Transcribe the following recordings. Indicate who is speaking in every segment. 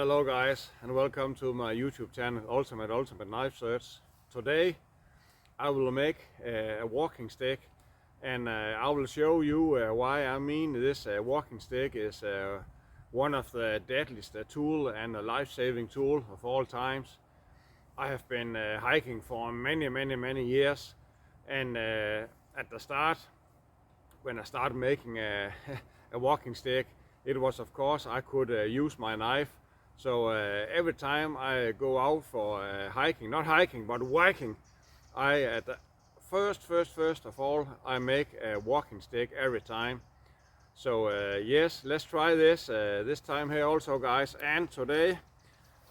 Speaker 1: Hello guys, and welcome to my YouTube channel Ultimate Knife Search. Today I will make a walking stick, and I will show you why I mean this walking stick is one of the deadliest tool and a life-saving tool of all times. I have been hiking for many years, and at the start, when I started making a walking stick, it was of course I could use my knife. So every time I go out for hiking, not hiking but walking, first of all I make a walking stick every time. So yes, let's try this this time here also guys. And today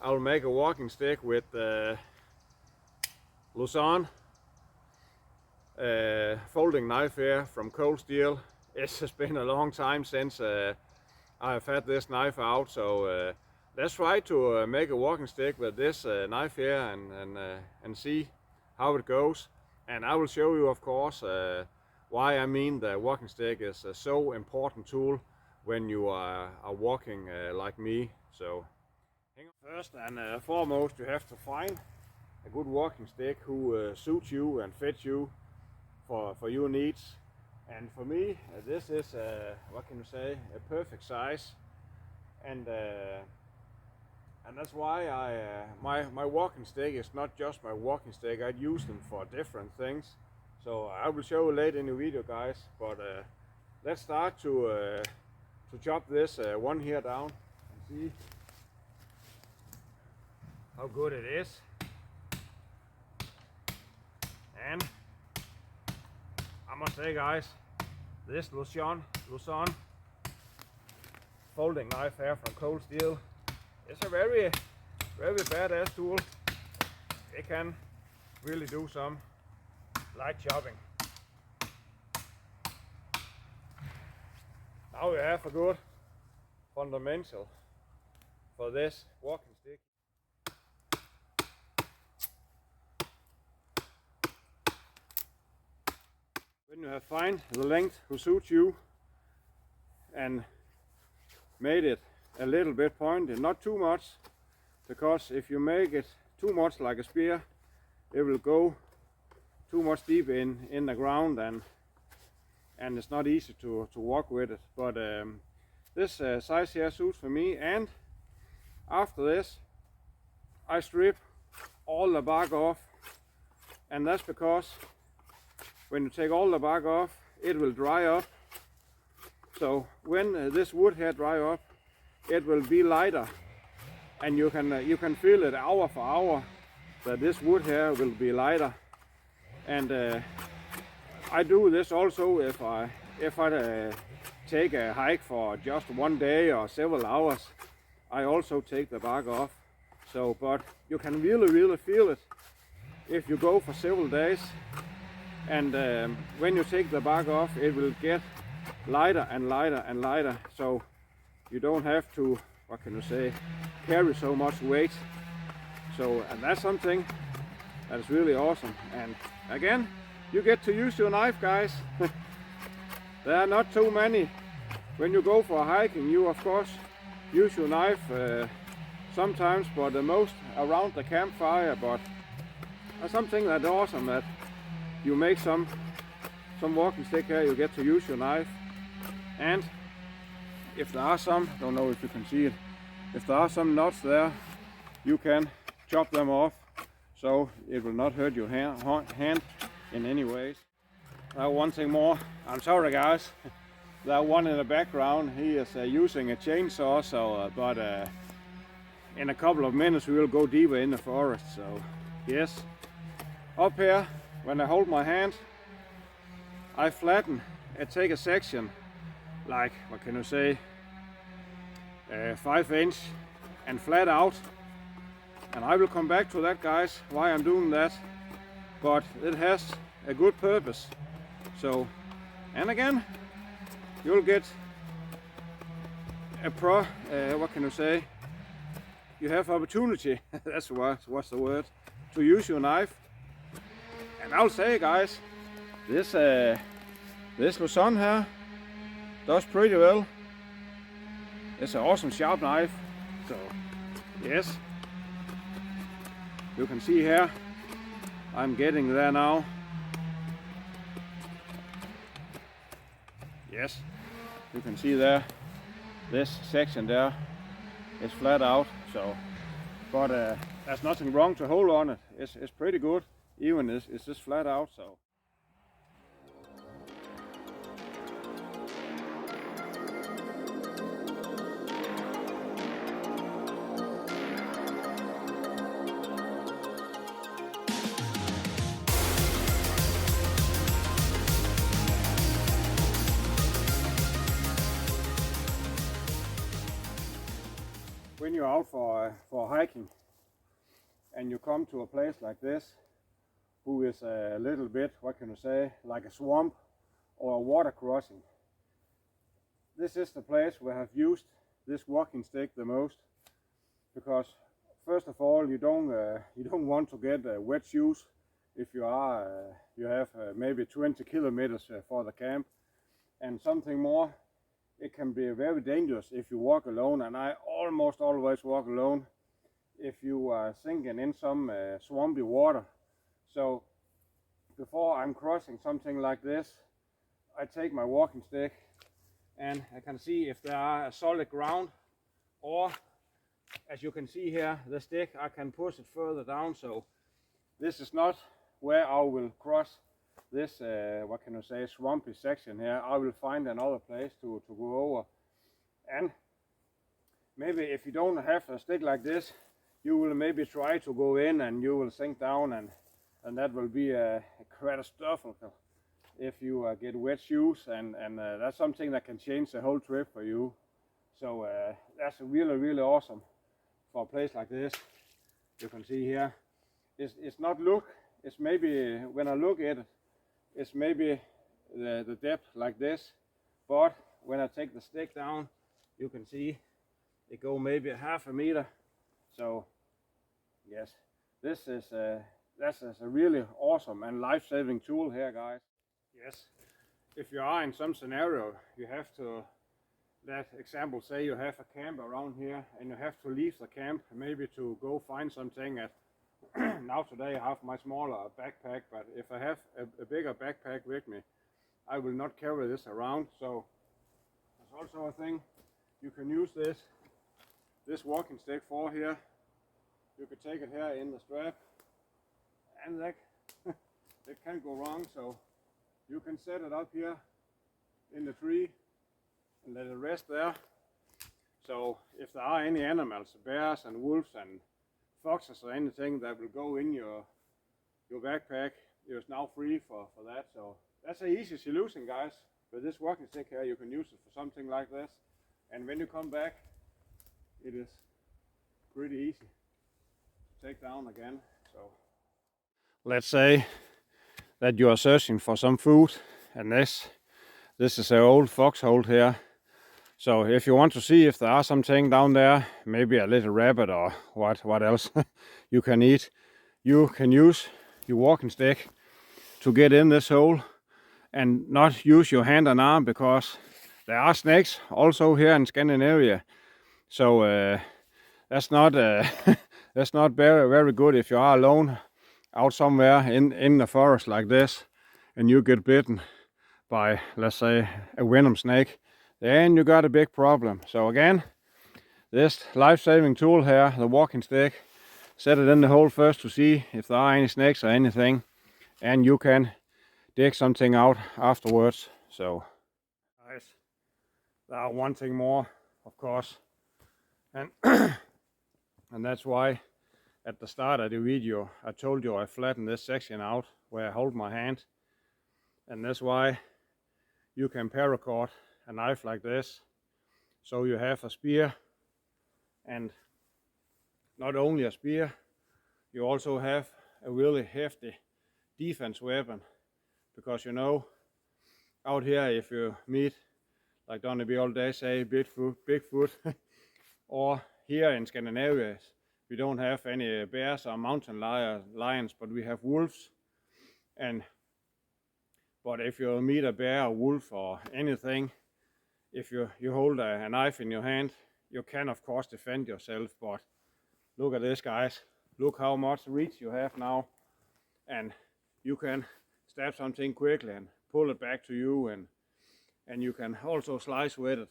Speaker 1: I will make a walking stick with Luzon folding knife here from cold steel. It has been a long time since I've had this knife out, so let's try to make a walking stick with this knife here and see how it goes. And I will show you of course why I mean the walking stick is a so important tool when you are walking like me. So first and foremost, you have to find a good walking stick who suits you and fits you for your needs. And for me, this is what can you say, a perfect size, and that's why my walking stick is not just my walking stick. I use them for different things, so I will show you later in the video guys. But let's start to chop this one here down and see how good it is. And I must say guys, this Luzon folding knife here from cold steel is a very badass tool. It can really do some light chopping. Now we have a good fundamental for this walking stick. When you have found the length who suits you and made it a little bit pointed, not too much, because if you make it too much like a spear, it will go too much deep in the ground, and it's not easy to walk with it. But this size here suits for me. And after this I strip all the bark off, and that's because when you take all the bark off, it will dry up. So when this wood here dry up, it will be lighter, and you can feel it hour for hour that this wood here will be lighter. And I do this also if I take a hike for just one day or several hours. I also take the bark off. So, but you can really feel it if you go for several days. And when you take the bark off, it will get lighter and lighter, so you don't have to, what can you say, carry so much weight. So, and that's something that is really awesome. And again, you get to use your knife guys. There are not too many. When you go for hiking, you of course use your knife sometimes, but the most around the campfire. But that's something that's awesome, that you make some walking stick here, you get to use your knife. And if there are some, don't know if you can see it, if there are some knots there, you can chop them off, so it will not hurt your hand in any ways. One thing more, I'm sorry guys, that one in the background, he is using a chainsaw, so but in a couple of minutes we will go deeper in the forest. So yes, up here, when I hold my hand, I flatten and take a section like, what can you say, 5 inch and flat out. And I will come back to that guys, why I'm doing that, but it has a good purpose. So, and again, you'll get a what can you say, you have opportunity, that's what's the word, to use your knife. And I'll say guys, this Luzon here does pretty well. It's an awesome sharp knife. So Yes, you can see here, I'm getting there now. Yes, you can see there, this section there is flat out, so, but there's nothing wrong to hold on it. It's pretty good, even it's just flat out, so. When you're out for hiking and you come to a place like this, who is a little bit, what can you say, like a swamp or a water crossing, this is the place where I've used this walking stick the most, because first of all you don't want to get wet shoes if you have maybe 20 kilometers for the camp, and something more, it can be very dangerous if you walk alone, and I almost always walk alone if you are sinking in some swampy water. So before I'm crossing something like this, I take my walking stick and I can see if there are a solid ground, or as you can see here, the stick, I can push it further down, so this is not where I will cross this, what can I say, swampy section here. I will find another place to go over. And maybe if you don't have a stick like this, you will maybe try to go in and you will sink down, and that will be a catastrophic if you get wet shoes, and that's something that can change the whole trip for you. So that's really awesome for a place like this. You can see here, it's not look, it's maybe, when I look at it, it's maybe the depth like this, but when I take the stick down, you can see it go maybe half a meter. So yes, this is that's a really awesome and life-saving tool here, guys. Yes, if you are in some scenario, you have to, that example, say you have a camp around here and you have to leave the camp maybe to go find something at now today I have my smaller backpack, but if I have a bigger backpack with me, I will not carry this around. So there's also a thing you can use this walking stick for here. You could take it here in the strap, and that can't go wrong. So you can set it up here in the tree and let it rest there. So if there are any animals, bears and wolves and foxes or anything that will go in your backpack, you're now free for that. So that's an easy solution, guys. With this walking stick here, you can use it for something like this, and when you come back, it is pretty easy to take down again. So let's say that you are searching for some food, and this is an old foxhole here. So if you want to see if there are something down there, maybe a little rabbit or what else you can eat, you can use your walking stick to get in this hole and not use your hand and arm, because there are snakes also here in Scandinavia. So that's not that's not very good if you are alone out somewhere in the forest like this and you get bitten by, let's say, a venom snake. Then you got a big problem. So again, this life-saving tool here, the walking stick, set it in the hole first to see if there are any snakes or anything, and you can dig something out afterwards. So guys, there are one thing more, of course, and and that's why at the start of the video I told you I flattened this section out where I hold my hand, and that's why you can paracord a knife like this, so you have a spear, and not only a spear, you also have a really hefty defense weapon, because you know, out here if you meet, like Donny B all day say, Bigfoot or here in Scandinavia we don't have any bears or mountain lions, but we have wolves. But if you meet a bear or wolf or anything, if you hold a knife in your hand, you can of course defend yourself, but look at this, guys. Look how much reach you have now, and you can stab something quickly and pull it back to you, and you can also slice with it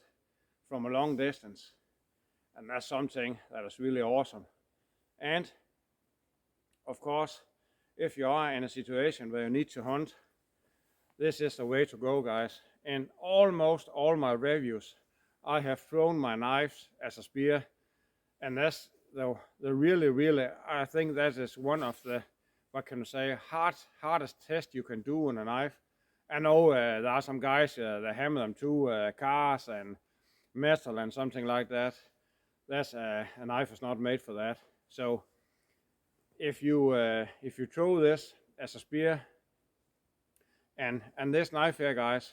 Speaker 1: from a long distance, and that's something that is really awesome. And of course, if you are in a situation where you need to hunt, this is the way to go, guys. In almost all my reviews, I have thrown my knives as a spear, and that's the really, I think that is one of the, what can you say, hardest test you can do on a knife. I know there are some guys that hammer them to cars and metal and something like that. That's a knife is not made for that. So if you throw this as a spear, and this knife here, guys,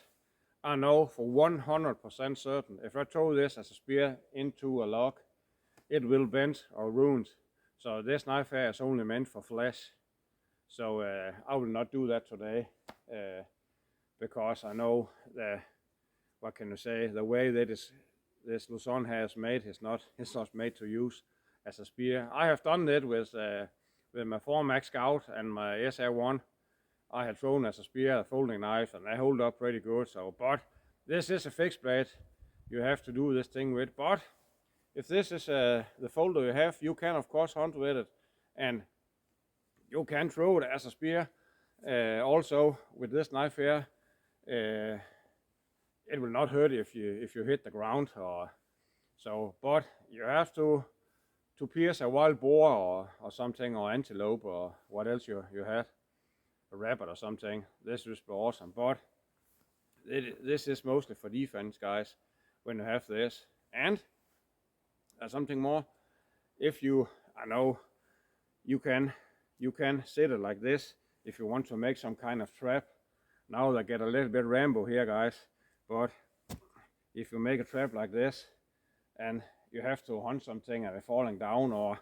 Speaker 1: I know for 100% certain, if I throw this as a spear into a log, it will bend or ruin. So this knife here is only meant for flesh. So I will not do that today, because I know the, what can you say, the way that this Luzon has made is not made to use as a spear. I have done it with my 4 Max Scout and my SR1. I had thrown as a spear, a folding knife, and they hold up pretty good. So, but this is a fixed blade you have to do this thing with. But if this is the folder you have, you can of course hunt with it, and you can throw it as a spear. Also with this knife here, it will not hurt if you hit the ground or so. But you have to pierce a wild boar or something, or antelope, or what else you had, a rabbit or something. This would be awesome. But this is mostly for defense, guys, when you have this. And something more, if you, I know you can set it like this if you want to make some kind of trap. Now they get a little bit Rambo here, guys, but if you make a trap like this and you have to hunt something and they're falling down, or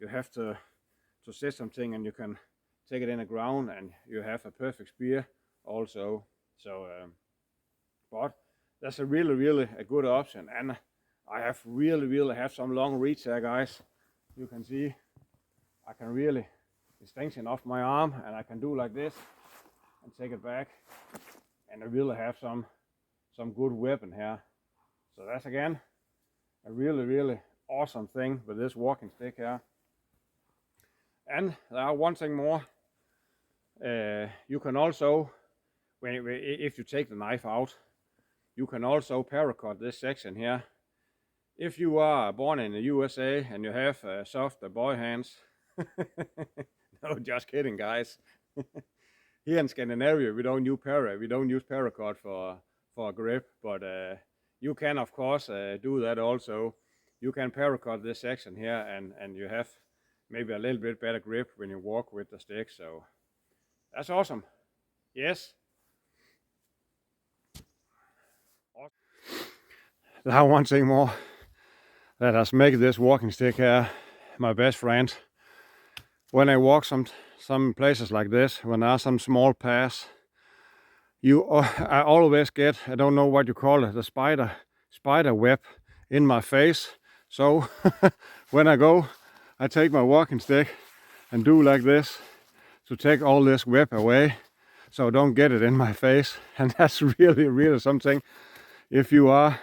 Speaker 1: you have to set something and you can take it in the ground, and you have a perfect spear also. So but that's a really a good option, and I have really have some long reach here, guys. You can see I can really extension off my arm, and I can do like this and take it back, and I really have some good weapon here. So that's again a really awesome thing with this walking stick here. And there are one thing more. You can also, if you take the knife out, you can also paracord this section here. If you are born in the USA and you have soft boy hands, no, just kidding, guys. Here in Scandinavia, we don't use paracord for a grip, but you can of course do that also. You can paracord this section here, and you have maybe a little bit better grip when you walk with the stick. So that's awesome. Yes. Now one thing more that has made this walking stick here my best friend. When I walk some places like this, when there are some small paths, I always get, I don't know what you call it, the spider web in my face. So when I go, I take my walking stick and do like this to take all this web away, so I don't get it in my face. And that's really something. If you are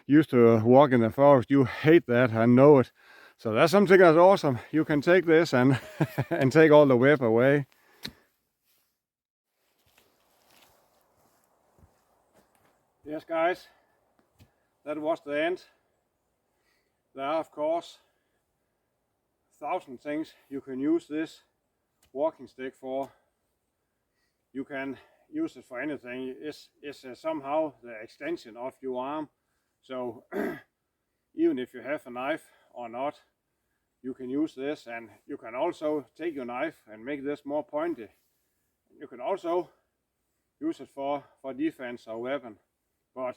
Speaker 1: used to walk in the forest, you hate that, I know it. So that's something that's awesome. You can take this and and take all the web away. Yes, guys, that was the end. There are of course 1,000 things you can use this walking stick for. You can use it for anything. It's somehow the extension of your arm. So even if you have a knife or not, you can use this, and you can also take your knife and make this more pointy. You can also use it for defense or weapon. But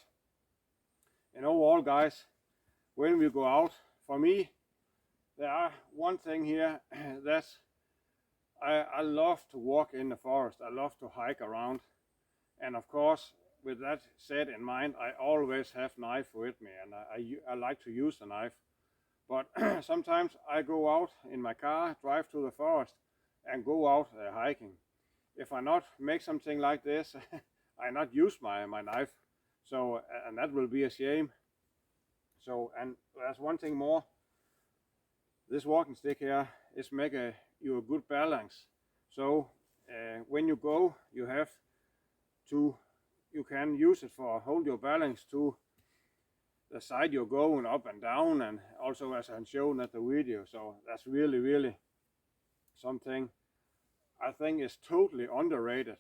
Speaker 1: in overall, guys, when we go out, for me, there are one thing here that I love to walk in the forest. I love to hike around, and of course, with that said in mind, I always have knife with me, and I like to use the knife. but sometimes I go out in my car, drive to the forest, and go out hiking. If I not make something like this, I not use my knife, so and that will be a shame. So, and there's one thing more. This walking stick here is make you a good balance. So when you go, you have to, you can use it for hold your balance to the side you're going up and down, and also as I'm shown at the video. So that's really something I think is totally underrated,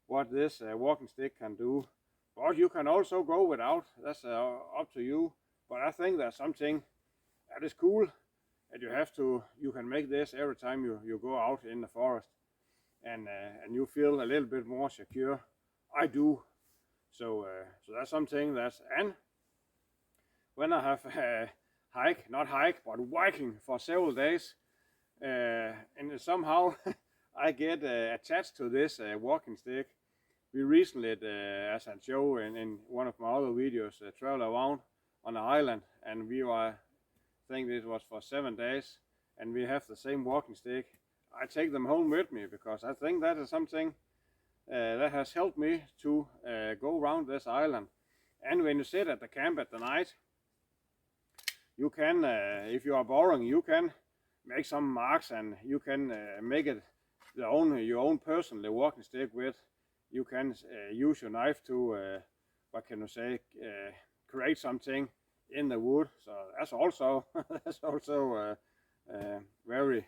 Speaker 1: what this walking stick can do. But you can also go without, that's up to you. But I think that's something that is cool, and you can make this every time you go out in the forest, and you feel a little bit more secure. I do. So that's something that's, and when I have not hike, but hiking for several days, and somehow I get attached to this walking stick. We recently, as I show in one of my other videos, travel around on an island, and we were, I think this was for 7 days, and we have the same walking stick. I take them home with me because I think that is something that has helped me to go around this island. And when you sit at the camp at the night, you can, if you are boring, you can make some marks, and you can make it your own personal walking stick with. You can use your knife to, what can you say, create something in the wood. So that's also very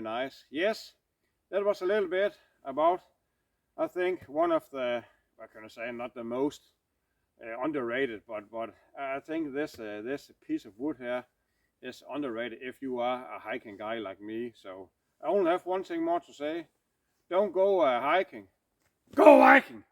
Speaker 1: nice. Yes, that was a little bit about, I think, one of the, what can I say, not the most underrated, but I think this piece of wood here is underrated if you are a hiking guy like me. So I only have one thing more to say. Don't go hiking. Go hiking!